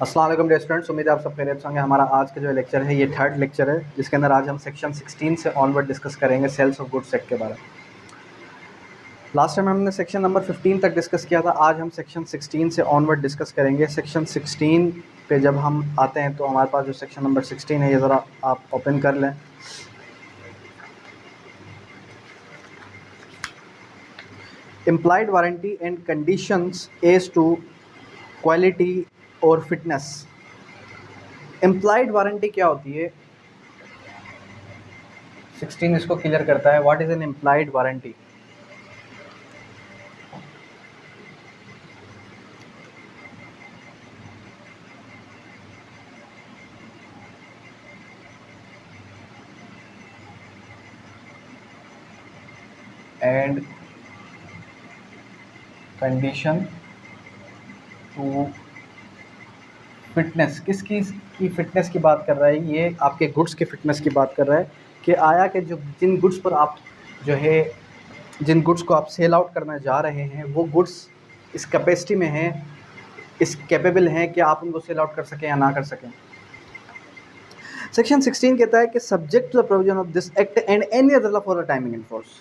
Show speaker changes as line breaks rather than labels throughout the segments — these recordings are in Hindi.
अस्सलाम वालेकुम डियर स्टूडेंट्स, उम्मीद है आप सब खैरियत से होंगे। हमारा आज का जो लेक्चर है ये थर्ड लेक्चर है, जिसके अंदर आज हम सेक्शन 16 से ऑनवर्ड डिस्कस करेंगे सेल्स ऑफ गुड्स सेट के बारे में। लास्ट टाइम हमने सेक्शन नंबर 15 तक डिस्कस किया था, आज हम सेक्शन 16 से ऑनवर्ड डिस्कस करेंगे। सेक्शन 16 पे जब हम आते हैं तो हमारे पास जो सेक्शन नंबर 16 है ये ज़रा आप ओपन कर लें। Implied warranty and conditions as to quality और फिटनेस। इम्प्लाइड वारंटी क्या होती है? 16 इसको क्लियर करता है। What is an implied warranty? And condition to fitness. किसकी की फिटनेस की बात कर रहा है? ये आपके गुड्स की फिटनेस की बात कर रहा है कि आया कि जो जिन गुड्स पर आप जो है जिन गुड्स को आप सेल आउट करना जा रहे हैं वो गुड्स इस कैपेसिटी में हैं, इस कैपेबल हैं कि आप उनको सेल आउट कर सकें या ना कर सकें। सेक्शन 16 कहता है कि subject to the provision of this act and any other law for the timing in force.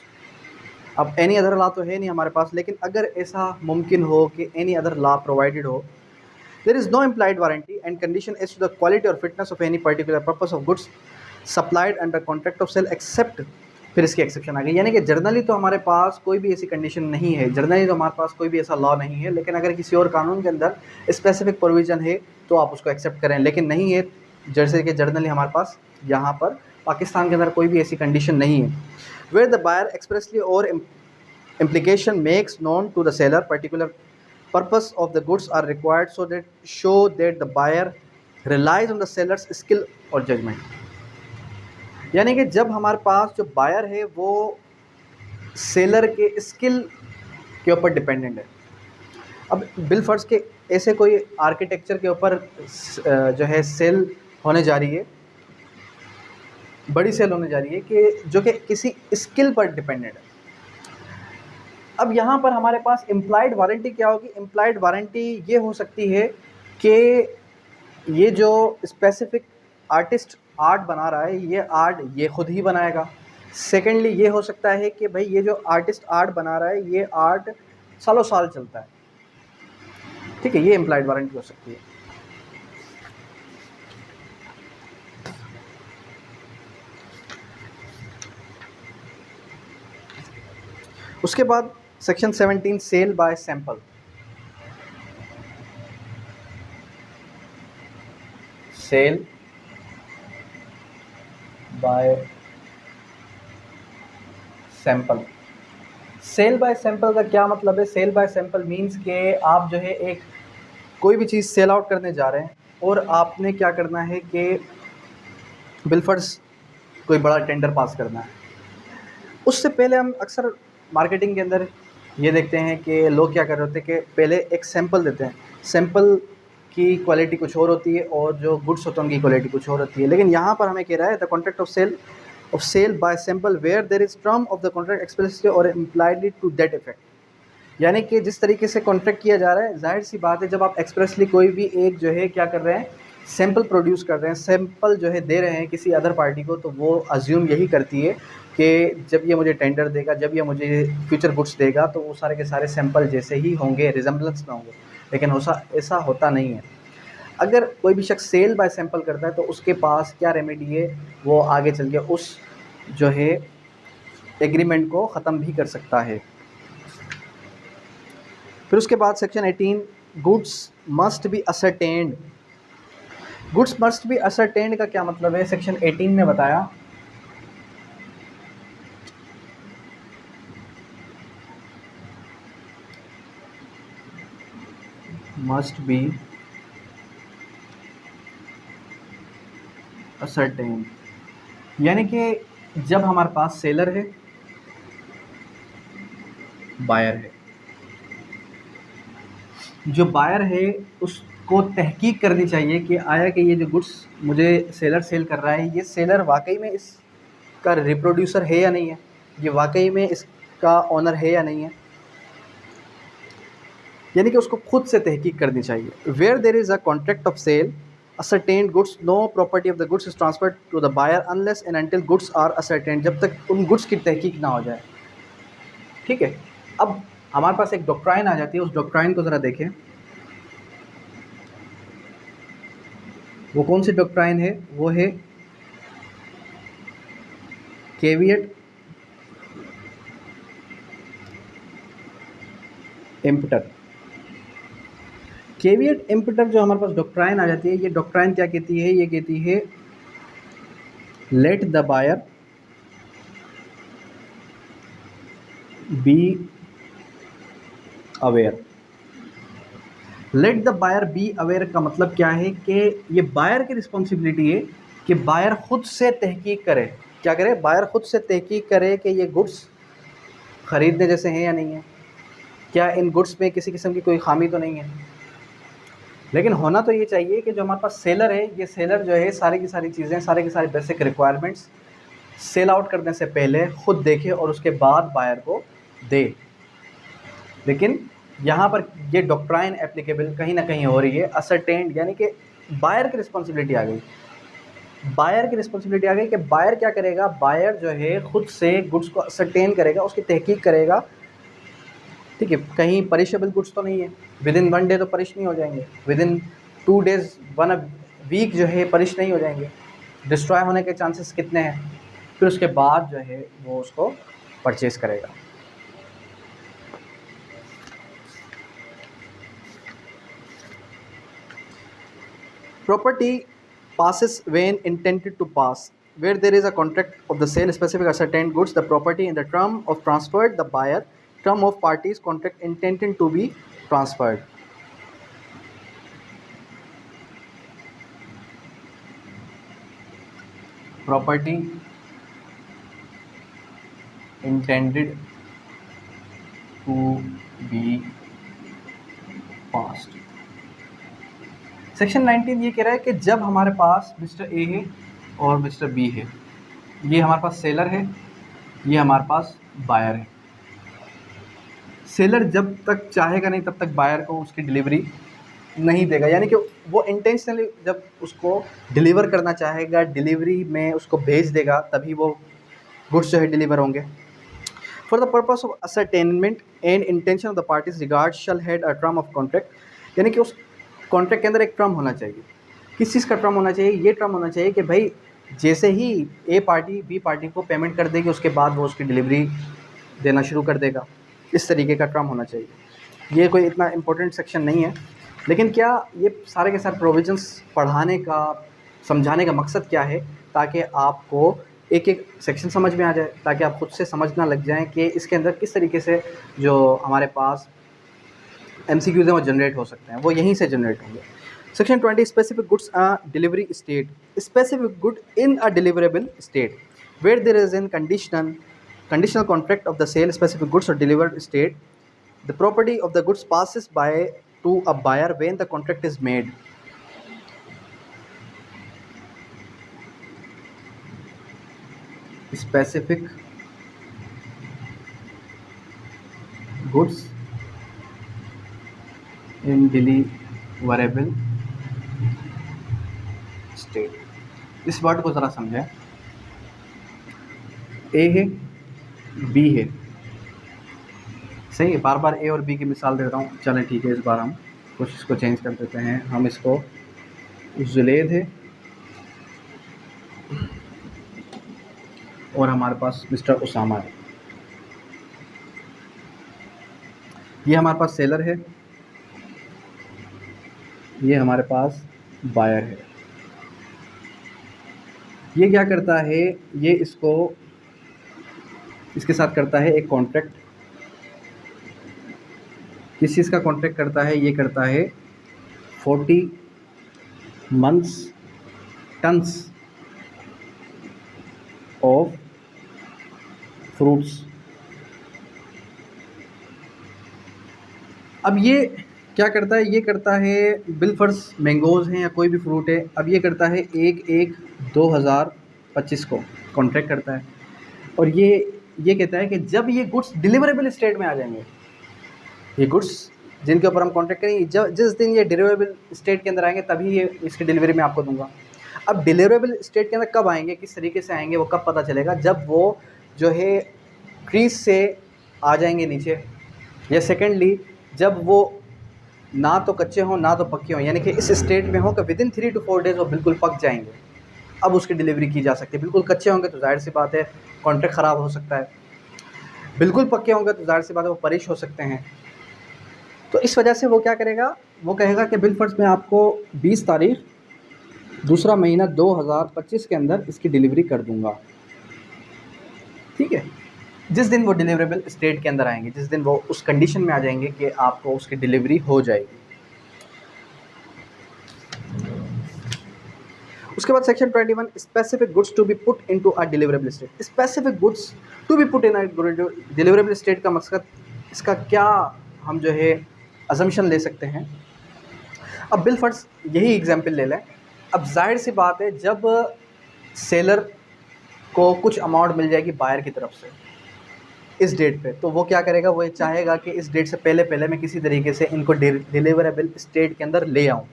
अब एनी अदर लॉ तो है नहीं हमारे पास, लेकिन अगर ऐसा मुमकिन हो कि एनी अदर लॉ प्रोवाइडेड हो, there is no implied warranty and condition as to the quality or fitness of any particular purpose of goods supplied under contract of sale except, फिर इसकी एक्सेप्शन आ गई। यानी कि जर्नली तो हमारे पास कोई भी ऐसी कंडीशन नहीं है, जर्नली तो हमारे पास कोई भी ऐसा लॉ नहीं है, लेकिन अगर किसी और कानून के अंदर स्पेसिफिक प्रोविजन है तो आप उसको एक्सेप्ट करें, लेकिन नहीं है। जैसे कि जर्नली हमारे पास यहाँ पर पाकिस्तान के अंदर कोई भी ऐसी कंडीशन नहीं है। वेयर द बायर एक्सप्रेसली और implication makes known to the seller particular purpose of the goods are required so that show that the buyer relies on the seller's skill और judgment। यानी कि जब हमारे पास जो बायर है वो सेलर के स्किल के ऊपर डिपेंडेंट है। अब बिलफर्स के ऐसे कोई आर्किटेक्चर के ऊपर जो है सेल होने जा रही है, बड़ी सेल होने जा रही है कि जो कि किसी स्किल पर डिपेंडेंट है। अब यहाँ पर हमारे पास इम्प्लाइड वारंटी क्या होगी? इम्प्लाइड वारंटी ये हो सकती है कि ये जो स्पेसिफिक आर्टिस्ट आर्ट बना रहा है ये आर्ट ये खुद ही बनाएगा। सेकेंडली ये हो सकता है कि भाई ये जो आर्टिस्ट आर्ट बना रहा है ये आर्ट सालों साल चलता है। ठीक है, ये इम्प्लाइड वारंटी हो सकती है। उसके बाद section 17 sale by sample. Sale by sample. Sale by sample का क्या मतलब है? सेल बाय सैंपल मींस कि आप जो है एक कोई भी चीज़ सेल आउट करने जा रहे हैं और आपने क्या करना है कि बिलफर्स कोई बड़ा टेंडर पास करना है। उससे पहले हम अक्सर मार्केटिंग के अंदर ये देखते हैं कि लोग क्या कर रहे होते हैं कि पहले एक सैंपल देते हैं। सैंपल की क्वालिटी कुछ और होती है और जो गुड्स होते हैं उनकी क्वालिटी कुछ और होती है। लेकिन यहाँ पर हमें कह रहा है the contract of sale by sample where there is term of the contract expressly और इम्प्लाइडली टू दैट इफेक्ट। यानी कि जिस तरीके से कॉन्ट्रैक्ट किया जा रहा है, जाहिर सी बात है जब आप एक्सप्रेसली कोई भी एक जो है क्या कर रहे हैं, सैंपल प्रोड्यूस कर रहे हैं, सैंपल जो है दे रहे हैं किसी अदर पार्टी को, तो वो अज्यूम यही करती है कि जब ये मुझे टेंडर देगा, जब ये मुझे फ्यूचर गुड्स देगा तो वो सारे के सारे सैंपल जैसे ही होंगे, रिजेम्बलेंस में होंगे। लेकिन ऐसा होता नहीं है। अगर कोई भी शख्स सेल बाय सैंपल करता है तो उसके पास क्या रेमेडी है, वो आगे चल के उस जो है एग्रीमेंट को ख़त्म भी कर सकता है। फिर उसके बाद section 18 goods must be ascertained. Goods must be ascertained का क्या मतलब है? सेक्शन 18 ने बताया मस्ट बी असरटेन्ड, यानी कि जब हमारे पास सेलर है, बायर है, जो बायर है उसको तहकीक करनी चाहिए कि आया कि ये जो गुड्स मुझे सेलर सेल कर रहा है, ये सेलर वाकई में इसका रिप्रोड्यूसर है या नहीं है, ये वाकई में इसका ओनर है या नहीं है। यानी कि उसको खुद से तहकीक करनी चाहिए। Where there is a contract of sale ascertained goods, no property of the goods is transferred to the buyer unless and until goods are ascertained, जब तक उन गुड्स की तहकीक ना हो जाए। ठीक है, अब हमारे पास एक डॉक्ट्राइन आ जाती है, उस डॉक्ट्राइन को ज़रा देखें। वो कौन सी डॉक्ट्राइन है? वो है कैविएट एम्पटर। कैविएट एम्पटर जो हमारे पास डॉक्ट्राइन आ जाती है, ये डॉक्ट्राइन क्या कहती है? ये कहती है let the buyer be aware. Let the buyer be aware का मतलब क्या है कि ये बायर की रिस्पॉन्सिबिलिटी है कि बायर खुद से तहकीक करे। क्या करे? बायर खुद से तहकीक करे कि ये गुड्स ख़रीदने जैसे हैं या नहीं है, क्या इन गुड्स में किसी किस्म की कोई खामी तो नहीं है। लेकिन होना तो ये चाहिए कि जो हमारे पास सेलर है, ये सेलर जो है सारी की सारी चीज़ें, सारे के सारे बेसिक रिक्वायरमेंट्स सेल आउट करने से पहले खुद देखे और उसके बाद बायर को दे। लेकिन यहाँ पर ये डॉक्ट्राइन एप्लीकेबल कहीं ना कहीं हो रही है असरटेंड, यानी कि बायर की रिस्पॉन्सिबिलिटी आ गई। बायर की रिस्पॉन्सिबिलिटी आ गई कि बायर क्या करेगा? बायर जो है खुद से गुड्स को असरटेन करेगा, उसकी तहकीक करेगा। ठीक है, कहीं परिशेबल गुड्स तो नहीं है, विद इन 1 डे तो परिश नहीं हो जाएंगे, विद इन 2 डेज़ 1 वीक जो है परिश नहीं हो जाएंगे, डिस्ट्रॉय होने के चांसेस कितने हैं। फिर उसके बाद जो है वो उसको परचेज़ करेगा। Property passes when intended to pass. Where there is a contract of the sale specific ascertained goods, the property in the term of transferred, the buyer, term of parties contract intended to be transferred. Property intended to be passed. Section 19 ये कह रहा है कि जब हमारे पास मिस्टर ए है और मिस्टर बी है, ये हमारे पास सेलर है, ये हमारे पास बायर है। सेलर जब तक चाहेगा नहीं तब तक बायर को उसकी डिलीवरी नहीं देगा, यानी कि वो इंटेंशनली जब उसको डिलीवर करना चाहेगा, डिलीवरी में उसको भेज देगा, तभी वो गुड्स जो है डिलीवर होंगे। For the purpose of ascertainment and intention of the parties regard shall had a term of contract, यानी कि उस कॉन्ट्रैक्ट के अंदर एक टर्म होना चाहिए। किस चीज़ का टर्म होना चाहिए? ये टर्म होना चाहिए कि भाई जैसे ही ए पार्टी बी पार्टी को पेमेंट कर देगी, उसके बाद वो उसकी डिलीवरी देना शुरू कर देगा। इस तरीके का टर्म होना चाहिए। ये कोई इतना इम्पोर्टेंट सेक्शन नहीं है, लेकिन क्या ये सारे के सारे प्रोविजंस पढ़ाने का, समझाने का मकसद क्या है? ताकि आपको एक एक सेक्शन समझ में आ जाए, ताकि आप खुद से समझना लग जाएं कि इसके अंदर किस तरीके से जो हमारे पास MCQs हैं वो जनरेट हो सकते हैं, वो यहीं से जनरेट होंगे। Section 20 specific goods delivery state. Specific good in a deliverable state where there is an conditional contract of the sale specific goods or delivered state, the property of the goods passes by to a buyer when the contract is made. Specific goods in deliverable state. इस वर्ड को ज़रा समझें। ए है, बी है, सही है। बार बार ए और बी की मिसाल दे रहा हूँ, चलें ठीक है। इस बार हम कुछ इसको चेंज कर देते हैं। हम इसको जुलेद है और हमारे पास मिस्टर उसामा है। ये हमारे पास सेलर है, ये हमारे पास बायर है। ये क्या करता है? ये इसके साथ करता है एक कॉन्ट्रैक्ट। किस चीज़ का कॉन्ट्रैक्ट करता है? ये करता है 40 months टन्स ऑफ फ्रूट्स। अब ये क्या करता है? ये करता है बिलफर्स मैंगोज़ हैं या कोई भी फ्रूट है। अब ये करता है 1/1/2025 को कॉन्ट्रैक्ट करता है, और ये कहता है कि जब ये गुड्स डिलीवरेबल स्टेट में आ जाएंगे, ये गुड्स जिनके ऊपर हम कॉन्ट्रैक्ट करेंगे, जिस दिन ये डिलीवरेबल स्टेट के अंदर आएंगे तभी ये इसकी डिलीवरी मैं आपको दूंगा। अब डिलीवरेबल स्टेट के अंदर कब आएंगे, किस तरीके से आएंगे, वो कब पता चलेगा, जब वो जो है क्रीज से आ जाएंगे नीचे, या सेकेंडली जब वो ना तो कच्चे हों ना तो पक्के हों, यानी कि इस स्टेट में हो कि विदिन 3 to 4 डेज़ वो बिल्कुल पक जाएंगे, अब उसकी डिलीवरी की जा सकती है। बिल्कुल कच्चे होंगे तो जाहिर सी बात है कॉन्ट्रैक्ट ख़राब हो सकता है, बिल्कुल पक्के होंगे तो जाहिर सी बात है वो परिश हो सकते हैं। तो इस वजह से वो क्या करेगा, वो कहेगा कि बिल फर्स्ट मैं आपको 20 तारीख दूसरा महीना 2025 के अंदर इसकी डिलीवरी कर दूंगा। ठीक है, जिस दिन वो डिलीवरेबल स्टेट के अंदर आएंगे, जिस दिन वो उस कंडीशन में आ जाएंगे कि आपको उसकी डिलीवरी हो जाएगी। उसके बाद section 21 specific goods to be put into a deliverable state. Specific goods to be put in a deliverable state का मकसद, इसका क्या हम जो है अजम्पशन ले सकते हैं। अब बिल फर्स्ट यही एग्जाम्पल ले लें। अब जाहिर सी बात है जब सेलर को कुछ अमाउंट मिल जाएगी बायर की तरफ से इस डेट पे, तो वो क्या करेगा, वो चाहेगा कि इस डेट से पहले पहले मैं किसी तरीके से इनको डिलीवरेबल स्टेट के अंदर ले आऊँ।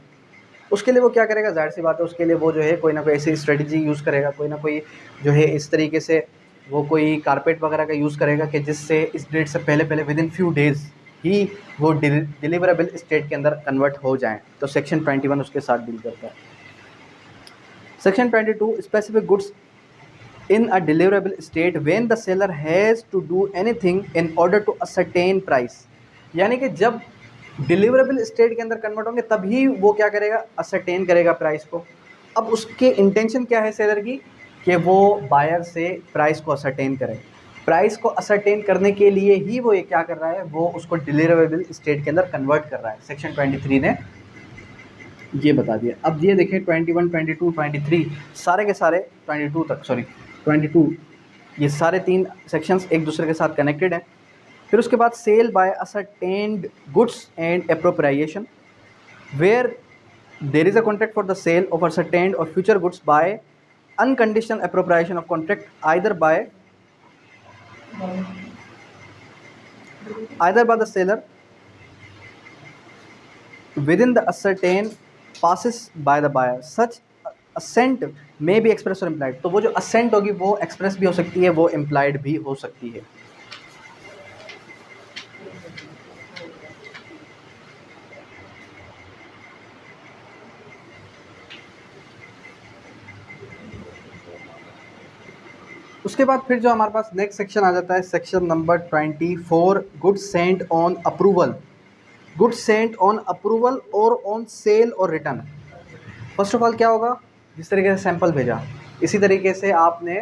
उसके लिए वो क्या करेगा, जाहिर सी बात है उसके लिए वो जो है कोई ना कोई ऐसी स्ट्रेटजी यूज़ करेगा, कोई ना कोई जो है इस तरीके से वो कोई कारपेट वगैरह का यूज़ करेगा कि जिससे इस डेट से पहले पहले विदिन फ्यू डेज़ ही वो डिलीवरेबल स्टेट के अंदर कन्वर्ट हो जाएँ। तो सेक्शन 21 उसके साथ डील करता है। Section 22 specific goods in a deliverable state when the seller has to do anything in order to ascertain price, यानी कि जब डिलीवरेबल स्टेट के अंदर कन्वर्ट होंगे तभी वो क्या करेगा, असरटेन करेगा प्राइस को। अब उसके इंटेंशन क्या है सेलर की, कि वो बायर से प्राइस को असरटेन करे। प्राइस को असरटेन करने के लिए ही वो ये क्या कर रहा है, वो उसको डिलीवरेबल स्टेट के अंदर कन्वर्ट कर रहा है। सेक्शन 23 ने ये बता दिया। अब ये देखें 21, 22, 23 सारे के सारे 22 तक, सॉरी 22, ये सारे 3 सेक्शंस एक दूसरे के साथ कनेक्टेड हैं। फिर उसके बाद sale by ascertained goods and appropriation, where there is a contract for the sale of ascertained or future goods by unconditional appropriation of contract either by the seller within the ascertain passes by the buyer, such assent may be expressed or implied। तो वो जो assent होगी वो express भी हो सकती है, वो implied भी हो सकती है। उसके बाद फिर जो हमारे पास नेक्स्ट सेक्शन आ जाता है, section number 24 goods Saint on approval. Goods Saint on approval और ऑन सेल और रिटर्न। फर्स्ट ऑफ ऑल क्या होगा, जिस तरीके से सैंपल भेजा इसी तरीके से आपने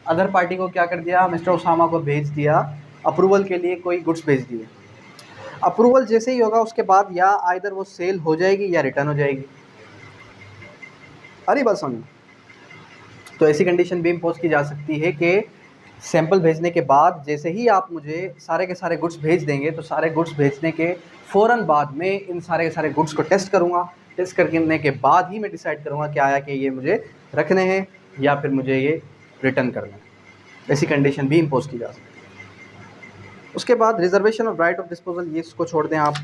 अदर पार्टी को क्या कर दिया, मिस्टर उसामा को भेज दिया अप्रूवल के लिए, कोई गुड्स भेज दिए। अप्रूवल जैसे ही होगा उसके बाद या आइदर वो सेल हो जाएगी या रिटर्न हो जाएगी। अरे बात सुनिए, तो ऐसी कंडीशन भी इम्पोज की जा सकती है कि सैंपल भेजने के बाद जैसे ही आप मुझे सारे के सारे गुड्स भेज देंगे, तो सारे गुड्स भेजने के फ़ौरन बाद में इन सारे के सारे गुड्स को टेस्ट करूँगा। टेस्ट करने के बाद ही मैं डिसाइड करूँगा कि आया कि ये मुझे रखने हैं या फिर मुझे ये रिटर्न करना है। ऐसी कंडीशन भी इम्पोज की जा सकती है। उसके बाद reservation of right of disposal, ये इसको छोड़ दें आप।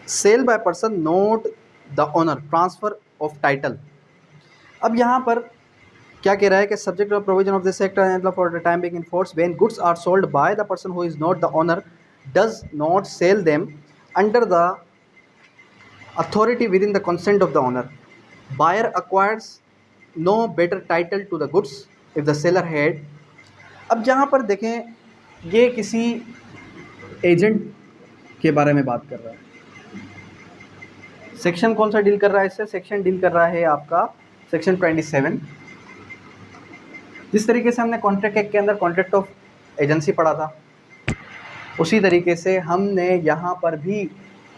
Sale by person not the owner, transfer of title. अब यहाँ पर क्या कह रहा है कि subject of provision of this act for the time being in force when goods are sold by the person who is not the owner does not sell them under the authority within the consent of the owner. Buyer acquires no better title to the goods if the seller had। अब यहाँ पर देखें, ये किसी एजेंट के बारे में बात कर रहा है। सेक्शन कौन सा डील कर रहा है इससे, सेक्शन डील कर रहा है आपका सेक्शन 27। जिस तरीके से हमने कॉन्ट्रैक्ट एक्ट के अंदर कॉन्ट्रैक्ट ऑफ एजेंसी पढ़ा था, उसी तरीके से हमने यहाँ पर भी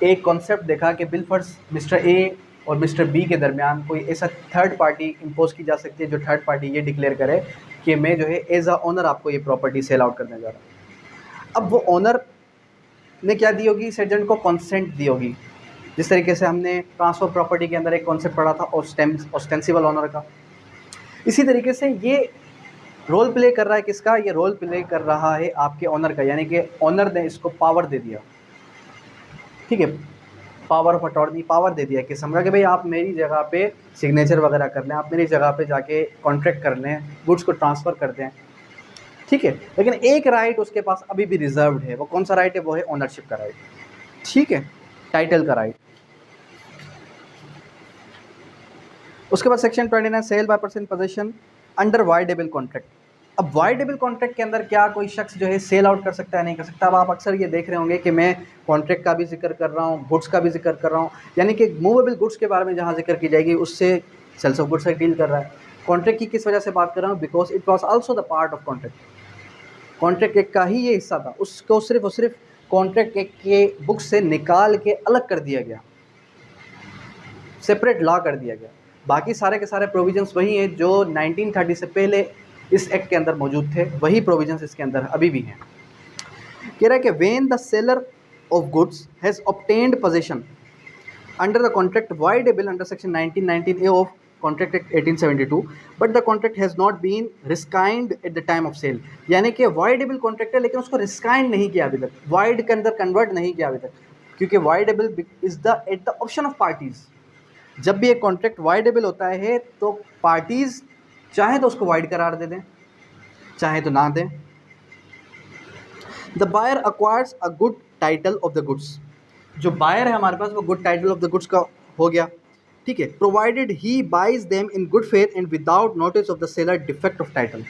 एक कॉन्सेप्ट देखा कि बिल फर्स मिस्टर ए और मिस्टर बी के दरमियान कोई ऐसा थर्ड पार्टी इम्पोज की जा सकती है जो थर्ड पार्टी ये डिक्लेयर करे कि मैं जो है एज अ ओनर आपको ये प्रॉपर्टी सेल आउट करने जा रहा हूँ। अब वो ओनर ने क्या दी होगी, इस एजेंट को कंसेंट दी होगी। जिस तरीके से हमने ट्रांसफ़र प्रॉपर्टी के अंदर एक कॉन्सेप्ट पढ़ा था ऑस्टेंसिबल ओनर का, इसी तरीके से ये रोल प्ले कर रहा है किसका? ये रोल प्ले कर रहा है आपके ओनर का, यानी कि ओनर ने इसको पावर दे दिया, ठीक है, पावर ऑफ अटॉर्नी, पावर दे दिया कि समझा कि भाई आप मेरी जगह पे सिग्नेचर वगैरह कर लें, आप मेरी जगह पे जाके कॉन्ट्रैक्ट कर लें, गुड्स को ट्रांसफ़र कर दें, ठीक है। लेकिन एक राइट उसके पास अभी भी रिजर्व्ड है, वो कौन सा राइट है? वो है ओनरशिप का राइट, ठीक है, टाइटल का राइट। उसके बाद section 29 sale by person position under voidable contract. अब वाइडेबल कॉन्ट्रैक्ट के अंदर क्या कोई शख्स जो है सेल आउट कर सकता है? नहीं कर सकता। अब आप अक्सर ये देख रहे होंगे कि मैं कॉन्ट्रैक्ट का भी जिक्र कर रहा हूँ, गुड्स का भी जिक्र कर रहा हूँ, यानी कि मूवेबल गुड्स के बारे में जहाँ जिक्र की जाएगी उससे सेल्स ऑफ गुड्स से डील कर रहा है। कॉन्ट्रैक्ट की किस वजह से बात कर रहा हूँ? Because it was also the part of contract, contract एक का ही ये हिस्सा था, उसको सिर्फ और सिर्फ कॉन्ट्रैक्ट एक के बुक से निकाल के अलग कर दिया गया, सेपरेट लॉ कर दिया गया। बाकी सारे के सारे प्रोविजंस वही हैं जो 1930 से पहले इस एक्ट के अंदर मौजूद थे, वही प्रोविजंस इसके अंदर अभी भी हैं। कह रहा है कि when the seller of goods has obtained position under the contract voidable under section 1919A of contract act 1872 but the contract has not been rescinded at the time of sale, यानी कि वाइडेबल कॉन्ट्रैक्ट है लेकिन उसको रिस्काइंड नहीं किया अभी तक, वाइड के अंदर कन्वर्ट नहीं किया अभी तक, क्योंकि voidable is the at the option of parties. जब भी एक कॉन्ट्रैक्ट वाइडेबल होता है तो पार्टीज़ चाहे तो उसको वाइड करार दे दें, चाहे तो ना दें। The buyer acquires a good title of the goods, जो बायर है हमारे पास वो good title of the goods का हो गया, ठीक है, provided he buys them in good faith and without notice of the seller defect of title,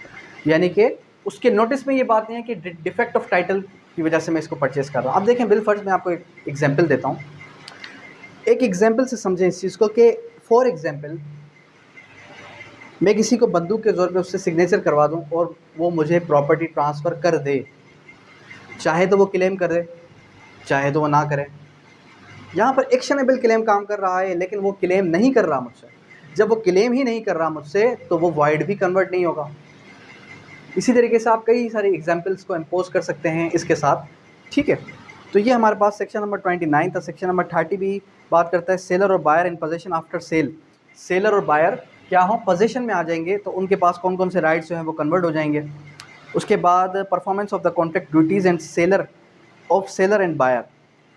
यानी कि उसके नोटिस में ये बात नहीं है कि डिफेक्ट ऑफ टाइटल की वजह से मैं इसको परचेस कर रहा हूँ। अब देखें बिल फर्ज मैं आपको एक एग्जाम्पल देता हूँ, एक एग्जाम्पल से समझें इस चीज़ को कि फॉर एग्जाम्पल मैं किसी को बंदूक के ज़ोर पे उससे सिग्नेचर करवा दूं और वो मुझे प्रॉपर्टी ट्रांसफ़र कर दे, चाहे तो वो क्लेम कर दे चाहे तो वो ना करे। यहाँ पर एक्शनेबल क्लेम काम कर रहा है लेकिन वो क्लेम नहीं कर रहा मुझसे, जब वो क्लेम ही नहीं कर रहा मुझसे तो वो वाइड भी कन्वर्ट नहीं होगा। इसी तरीके से आप कई सारे एग्जाम्पल्स को इम्पोज कर सकते हैं इसके साथ, ठीक है। तो ये हमारे पास सेक्शन नंबर 29 था। सेक्शन नंबर 30 भी बात करता है सेलर और buyer in position after sale. Seller और बायर क्या हो, पोजीशन में आ जाएंगे तो उनके पास कौन कौन से राइट्स जो हैं वो कन्वर्ट हो जाएंगे। उसके बाद performance of the contract duties and seller of seller and buyer,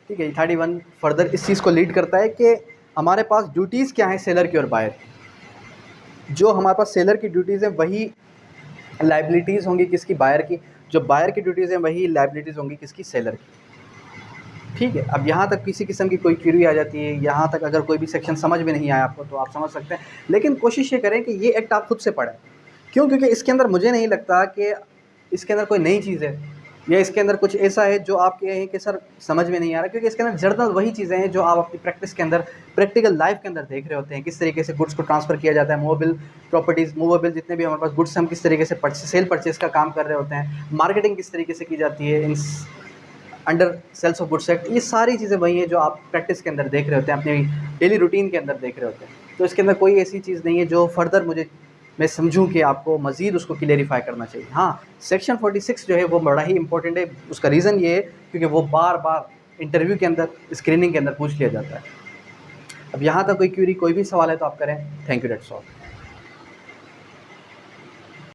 ठीक है। 31 फर्दर इस चीज़ को लीड करता है कि हमारे पास ड्यूटीज़ क्या हैं सेलर की और बायर की। जो हमारे पास सेलर की ड्यूटीज़ हैं वही लाइबिलिटीज़ होंगी किसकी? बायर की। जो बायर की ड्यूटीज़ हैं वही लाइबिलिटीज़ होंगी किसकी? सेलर की, ठीक है। अब यहाँ तक किसी किस्म की कोई क्यूरी आ जाती है, यहाँ तक अगर कोई भी सेक्शन समझ में नहीं आया आपको तो आप समझ सकते हैं, लेकिन कोशिश ये करें कि ये एक्ट आप खुद से पढ़ें। क्यों? क्योंकि इसके अंदर मुझे नहीं लगता कि इसके अंदर कोई नई चीज़ है या इसके अंदर कुछ ऐसा है जो आप कहें कि सर समझ में नहीं आ रहा, क्योंकि इसके अंदर जर्नल वही चीज़ें हैं जो आप अपनी प्रैक्टिस के अंदर, प्रैक्टिकल लाइफ के अंदर देख रहे होते हैं। किस तरीके से गुड्स को ट्रांसफ़र किया जाता है, मूवेबल प्रॉपर्टीज़, मूवेबल जितने भी हमारे पास गुड्स हम किस तरीके से सेल परचेज़ का काम कर रहे होते हैं, मार्केटिंग किस तरीके से की जाती है in under sales of goods act. ये सारी चीज़ें वही हैं जो आप प्रैक्टिस के अंदर देख रहे होते हैं, अपनी डेली रूटीन के अंदर देख रहे होते हैं। तो इसके अंदर कोई ऐसी चीज़ नहीं है जो फर्दर मैं समझूं कि आपको मज़ीद उसको क्लेरिफाई करना चाहिए। हाँ, सेक्शन 46 जो है वो बड़ा ही इंपॉर्टेंट है। उसका रीज़न ये है क्योंकि वो बार बार इंटरव्यू के अंदर, स्क्रीनिंग के अंदर पूछ लिया जाता है। अब यहाँ तक कोई क्यूरी, कोई भी सवाल है तो आप करें। Thank you, that's all.